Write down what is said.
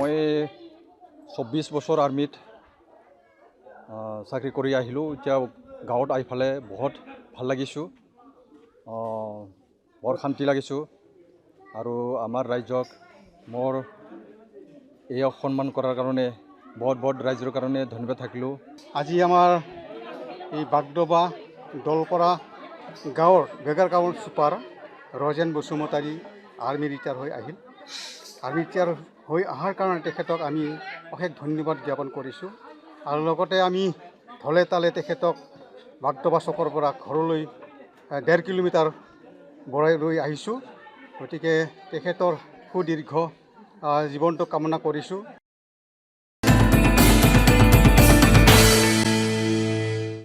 মই 24 বছৰ আৰ্মিত চাকৰি কৰি আহিলোঁ। এতিয়া গাঁৱত আহি ফালে বহুত ভাল লাগিছোঁ, বৰ শান্তি লাগিছোঁ আৰু আমাৰ ৰাইজক মোৰ এই সন্মান কৰাৰ কাৰণে বহুত ৰাইজৰ কাৰণে ধন্যবাদ থাকিলোঁ। আজি আমাৰ এই বাগডোবা দলপৰা গাঁৱৰ বেগাৰ গাঁৱৰ super Rajen Basumatary army retire হৈ আহিল। আৰ্মি ৰিটায়াৰ হৈ অহাৰ কাৰণে তেখেতক আমি অশেষ ধন্যবাদ জ্ঞাপন কৰিছোঁ আৰু লগতে আমি ঢলে তালে তেখেতক বাগডোবা চকৰ পৰা ঘৰলৈ 1.5 কিলোমিটাৰ বৰাই লৈ আহিছোঁ। গতিকে তেখেতৰ সুদীৰ্ঘ জীৱনটো কামনা কৰিছোঁ।